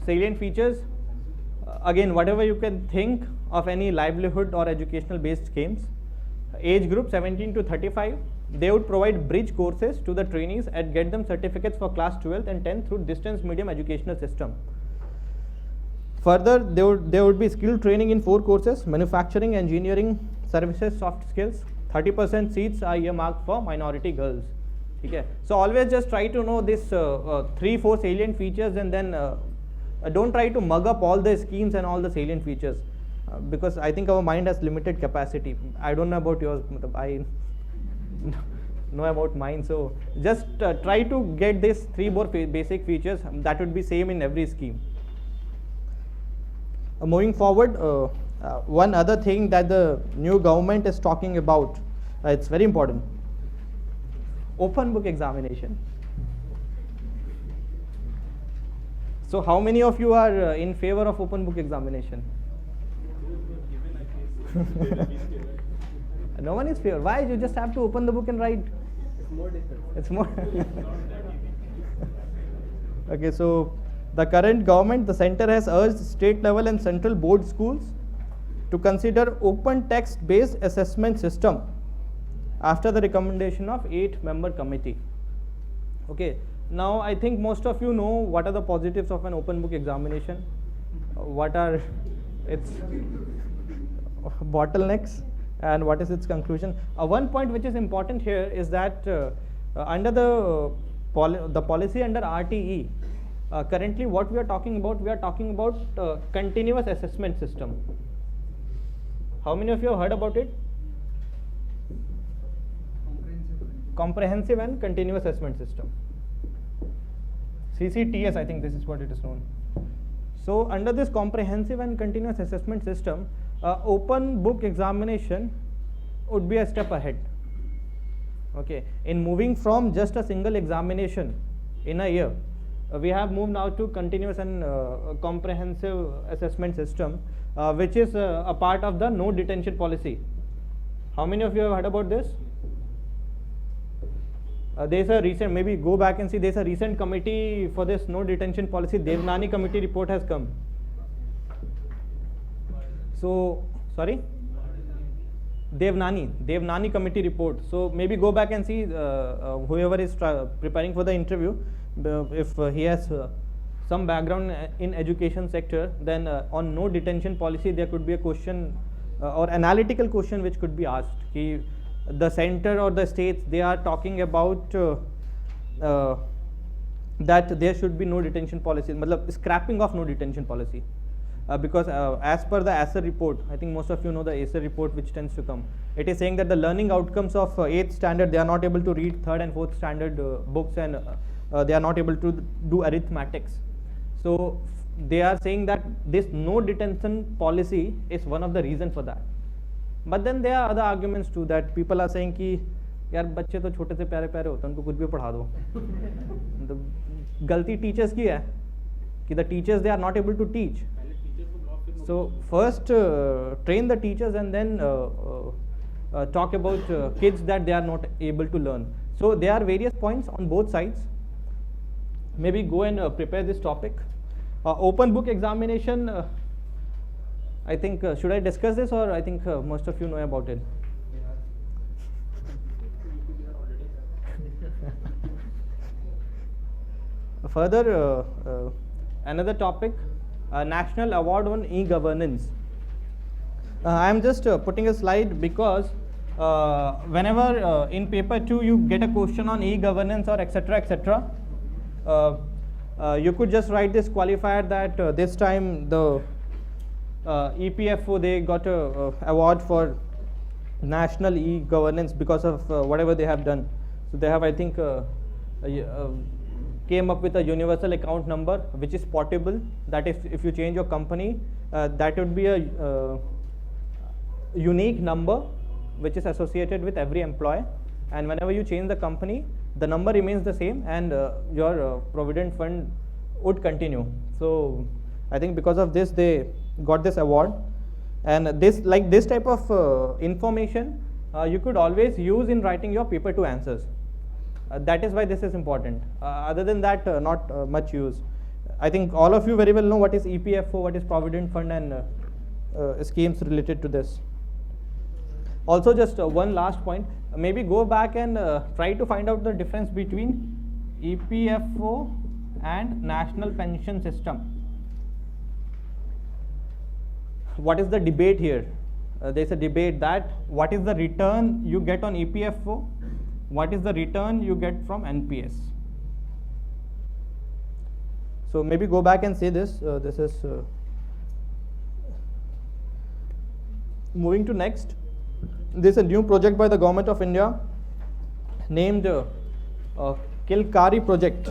salient features? Again, whatever you can think of any livelihood or educational based schemes. Age group 17 to 35, they would provide bridge courses to the trainees and get them certificates for class 12th and 10th through distance medium educational system. Further, there would be skill training in 4 courses: manufacturing, engineering, services, soft skills. 30% seats are earmarked for minority girls. Okay. So always just try to know this 3-4 salient features, and then don't try to mug up all the schemes and all the salient features, because I think our mind has limited capacity. I don't know about yours, I know about mine. So just try to get these 3 more basic features that would be same in every scheme. Moving forward, one other thing that the new government is talking about, it's very important: open book examination. So how many of you are in favor of open book examination? No one is favor. Why? You just have to open the book and write. It's more difficult. It's more. Okay, so the current government, the center has urged state level and central board schools to consider open text based assessment system after the recommendation of 8-member committee. Okay, now I think most of you know what are the positives of an open book examination, what are its bottlenecks, and what is its conclusion. One point which is important here is that under the policy under RTE, currently what we are talking about continuous assessment system. How many of you have heard about it? Comprehensive and continuous assessment system. CCTS, I think this is what it is known. So under this comprehensive and continuous assessment system, open book examination would be a step ahead. Okay, in moving from just a single examination in a year, we have moved now to continuous and comprehensive assessment system, which is a part of the no detention policy. How many of you have heard about this? There's a recent, maybe go back and see, there's a recent committee for this no detention policy. Devnani committee report has come. So, sorry? Devnani committee report. So maybe go back and see whoever is preparing for the interview, if he has some background in education sector, then on no detention policy there could be a question or analytical question which could be asked. The center or the states, they are talking about that there should be no detention policy, matlab scrapping of no detention policy, because as per the ASER report, I think most of you know the ASER report which tends to come, it is saying that the learning outcomes of 8th standard, they are not able to read 3rd and 4th standard books, and they are not able to do arithmetics. So they are saying that this no detention policy is one of the reasons for that. But then there are other arguments too, that people are saying कि यार बच्चे तो छोटे से प्यारे प्यारे होते हैं, उनको कुछ भी पढ़ा दो. The गलती teachers की है कि the teachers, they are not able to teach. So first train the teachers and then talk about kids that they are not able to learn. So there are various points on both sides. Maybe go and prepare this topic. Open book examination. I think, should I discuss this, or I think most of you know about it? Further, another topic, National Award on E-Governance. I am just putting a slide because whenever in paper 2 you get a question on e-governance or etc., you could just write this qualifier that this time the EPFO, they got a award for national e-governance because of whatever they have done. So they have, I think, came up with a universal account number which is portable, that if you change your company, that would be a unique number which is associated with every employee, and whenever you change the company, the number remains the same, and your provident fund would continue. So I think because of this they got this award, and this type of information you could always use in writing your paper 2 answers. That is why this is important. Other than that, not much use. I think all of you very well know what is EPFO, what is provident fund, and schemes related to this. Also, just one last point, maybe go back and try to find out the difference between EPFO and National Pension System. What is the debate here? There is a debate that what is the return you get on EPFO, what is the return you get from NPS. So maybe go back and say this. This is moving to next. This is a new project by the government of India named Kilkari project.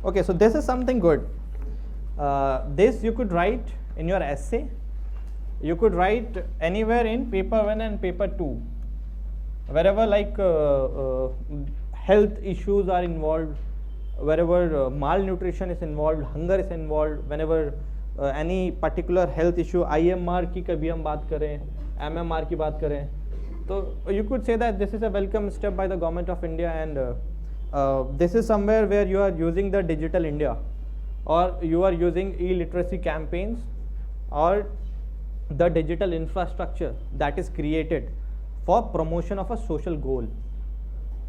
Okay, so this is something good. This you could write in your essay. You could write anywhere in paper 1 and paper 2. Wherever like health issues are involved, wherever malnutrition is involved, hunger is involved, whenever any particular health issue, IMR की कभी हम बात करें, MMR की बात करें, so you could say that this is a welcome step by the government of India, and this is somewhere where you are using the digital India, or you are using e-literacy campaigns, or the digital infrastructure that is created for promotion of a social goal.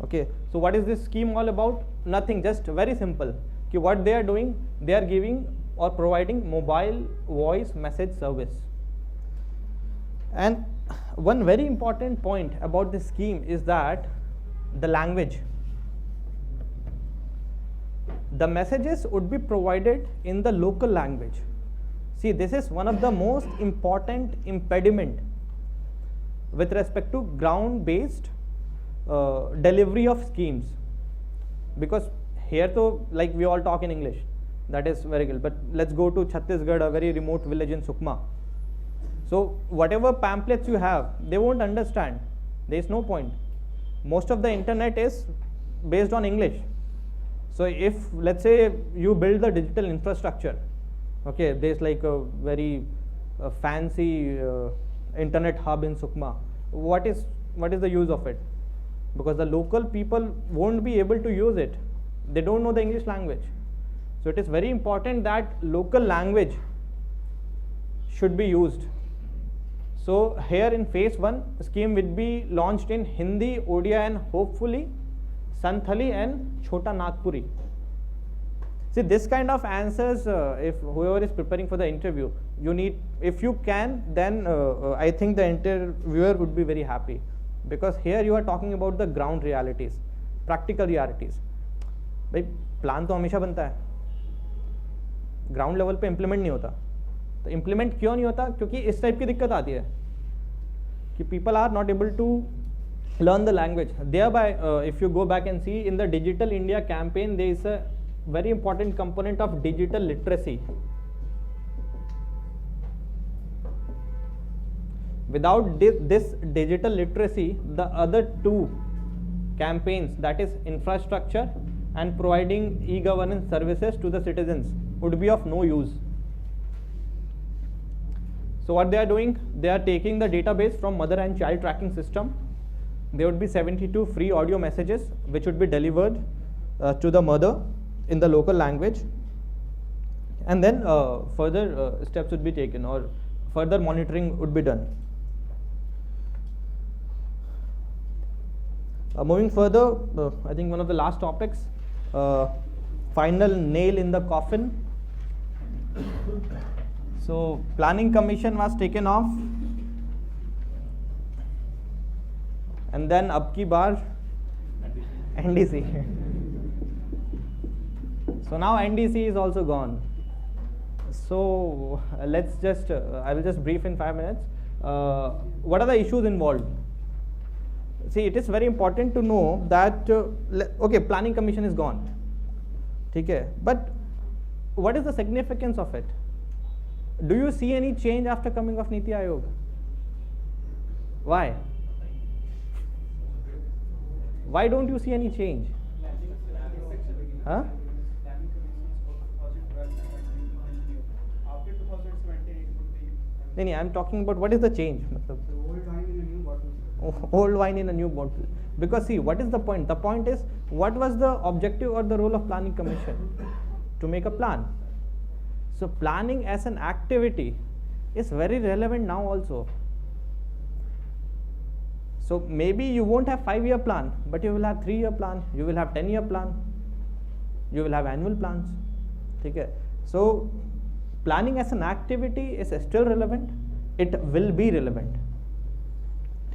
Okay, so what is this scheme all about? Nothing, just very simple. Ki what they are doing, they are giving or providing mobile voice message service. And one very important point about this scheme is that the language. The messages would be provided in the local language. See, this is one of the most important impediment with respect to ground-based delivery of schemes, because here though, like we all talk in English, that is very good, but let's go to Chhattisgarh, a very remote village in Sukma. So whatever pamphlets you have, they won't understand. There is no point. Most of the internet is based on English. So if let's say you build the digital infrastructure, okay, there's like a very fancy internet hub in Sukma. What is the use of it? Because the local people won't be able to use it. They don't know the English language. So it is very important that local language should be used. So here in phase 1, scheme will be launched in Hindi, Odia, and hopefully Santhali and Chota Nagpuri. See, this kind of answers, if whoever is preparing for the interview, you need, if you can, then I think the interviewer would be very happy, because here you are talking about the ground realities, practical realities. भाई plan तो हमेशा बनता है, ground level पे implement नहीं होता. तो implement क्यों नहीं होता? क्योंकि इस टाइप की दिक्कत आती है कि people are not able to learn the language. Thereby, if you go back and see in the Digital India campaign, there is a very important component of digital literacy. Without this digital literacy, the other two campaigns, that is infrastructure and providing e-governance services to the citizens, would be of no use. So what they are doing, they are taking the database from mother and child tracking system. There would be 72 free audio messages which would be delivered to the mother in the local language, and then further steps would be taken, or further monitoring would be done. Moving further, I think one of the last topics, final nail in the coffin. So planning commission was taken off, and then ab ki bar NDC. So now NDC is also gone. So let's just I will just brief in 5 minutes. What are the issues involved? See, it is very important to know that okay, planning commission is gone, okay, but what is the significance of it? Do you see any change after coming of Niti Aayog? Why? Why don't you see any change? Huh? After 2017, it would be. No, I'm talking about what is the change? The old wine in a new bottle. Old wine in a new bottle. Because see, what is the point? The point is, what was the objective or the role of planning commission? To make a plan. So planning as an activity is very relevant now also. So maybe you won't have 5-year plan, but you will have 3-year plan, you will have 10-year plan, you will have annual plans. Okay. So planning as an activity is still relevant, it will be relevant.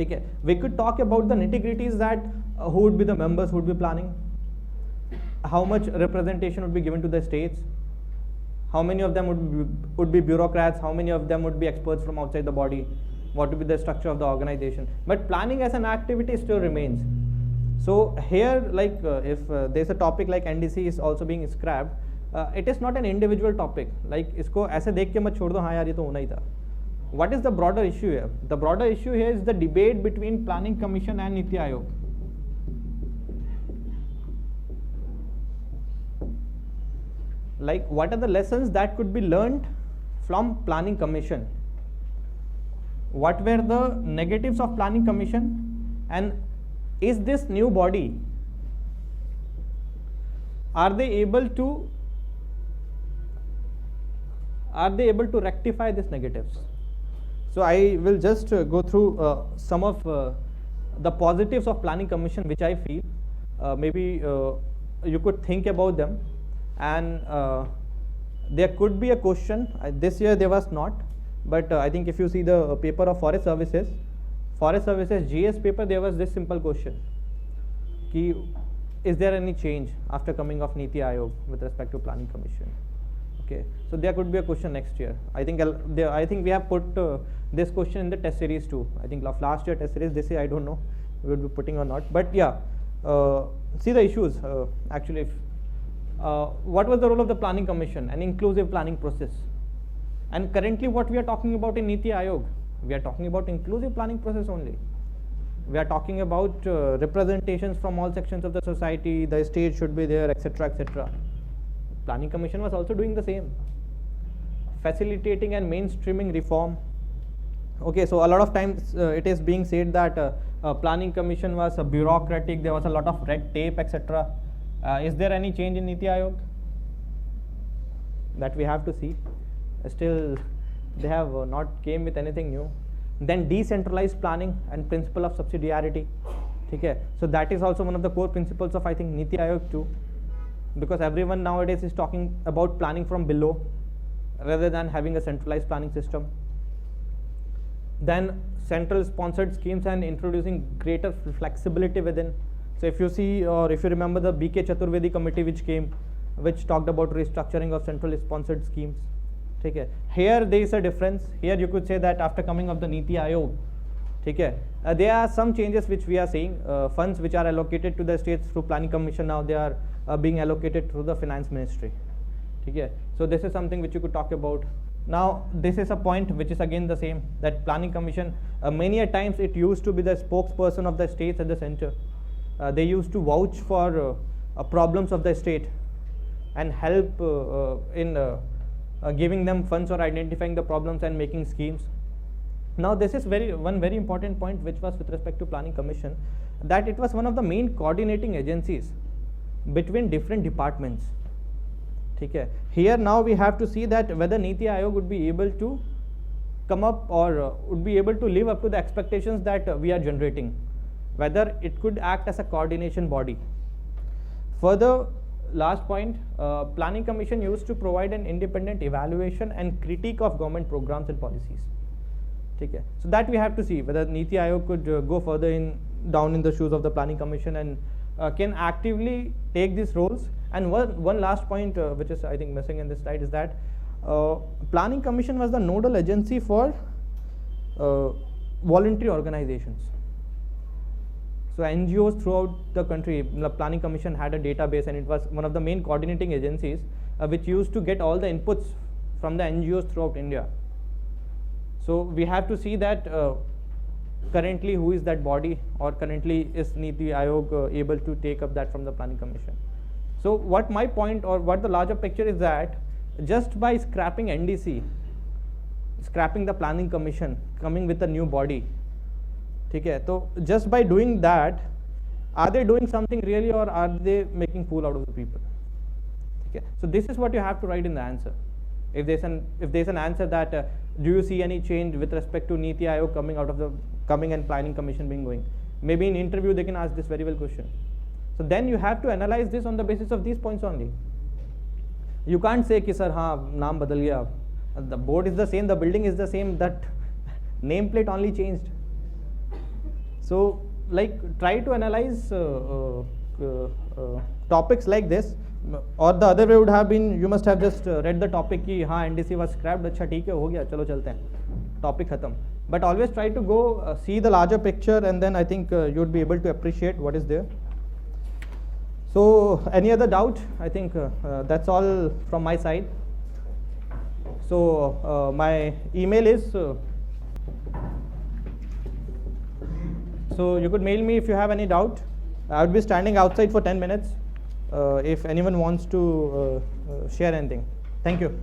Okay. We could talk about the nitty-gritties, that who would be the members who would be planning, how much representation would be given to the states, how many of them would be bureaucrats, how many of them would be experts from outside the body, what would be the structure of the organization. But planning as an activity still remains. So here, like if there's a topic like NDC is also being scrapped, it is not an individual topic. Like isko ऐसे देख के मत छोड़ दो, हाँ यार ये तो होना ही था. What is the broader issue here? The broader issue here is the debate between Planning Commission and Niti Aayog. Like, what are the lessons that could be learned from Planning Commission? What were the negatives of Planning Commission? And is this new body, are they able to rectify these negatives? So I will just go through some of the positives of Planning Commission, which I feel maybe you could think about them. And there could be a question, this year there was not, but I think if you see the paper of Forest Services GS paper, there was this simple question, ki, is there any change after coming of Niti Aayog with respect to Planning Commission? Okay, so there could be a question next year. I think we have put this question in the test series too. I think last year test series, this year I don't know we will be putting or not, but yeah, see the issues actually. If, what was the role of the Planning Commission? An inclusive planning process. And currently what we are talking about in Niti Aayog, we are talking about inclusive planning process only. We are talking about representations from all sections of the society, the state should be there, etc., etc. Planning Commission was also doing the same. Facilitating and mainstreaming reform. Okay, so a lot of times it is being said that Planning Commission was bureaucratic, there was a lot of red tape, etc. Is there any change in Niti Aayog? That we have to see. Still, they have not came with anything new. Then decentralized planning and principle of subsidiarity. Okay, so that is also one of the core principles of, I think, Niti Aayog too, because everyone nowadays is talking about planning from below rather than having a centralized planning system. Then central sponsored schemes and introducing greater flexibility within. So if you see, or if you remember the BK Chaturvedi committee which talked about restructuring of central sponsored schemes. Okay. Here there is a difference. Here you could say that after coming of the Niti Aayog, okay, there are some changes which we are seeing. Funds which are allocated to the states through Planning Commission, now they are being allocated through the Finance Ministry. Okay. So this is something which you could talk about. Now this is a point which is again the same, that Planning Commission many a times it used to be the spokesperson of the states at the center. They used to vouch for problems of the state and help in giving them funds or identifying the problems and making schemes. Now this is one very important point which was with respect to Planning Commission, that it was one of the main coordinating agencies between different departments. Okay. Here now we have to see that whether Niti Aayog would be able to come up or would be able to live up to the expectations that we are generating. whether it could act as a coordination body. Further, last point, Planning Commission used to provide an independent evaluation and critique of government programs and policies. Okay. So that we have to see whether Niti Aayog could go further down in the shoes of the Planning Commission and can actively take these roles. And one last point which is I think missing in this slide is that Planning Commission was the nodal agency for voluntary organizations. So NGOs throughout the country, the Planning Commission had a database, and it was one of the main coordinating agencies which used to get all the inputs from the NGOs throughout India. So we have to see that currently who is that body, or currently is Niti Aayog able to take up that from the Planning Commission. So what my point, or what the larger picture is, that just by scrapping NDC, scrapping the Planning Commission, coming with a new body, okay, so just by doing that, are they doing something really, or are they making fool out of the people? Okay, so this is what you have to write in the answer. If there's an answer that do you see any change with respect to Niti Aayog coming and Planning Commission being going, maybe in interview they can ask this very well question. So then you have to analyze this on the basis of these points only. You can't say ki sir haan naam badal gaya, the board is the same, the building is the same, that nameplate only changed. So like try to analyze topics like this, or the other way would have been you must have just read the topic ki हाँ NDC was scrapped, अच्छा ठीक है हो गया चलो चलते हैं, topic खत्म. But always try to go see the larger picture, and then I think you would be able to appreciate what is there. So any other doubt? I think that's all from my side. So my email is so you could mail me if you have any doubt. I would be standing outside for 10 minutes if anyone wants to share anything. Thank you.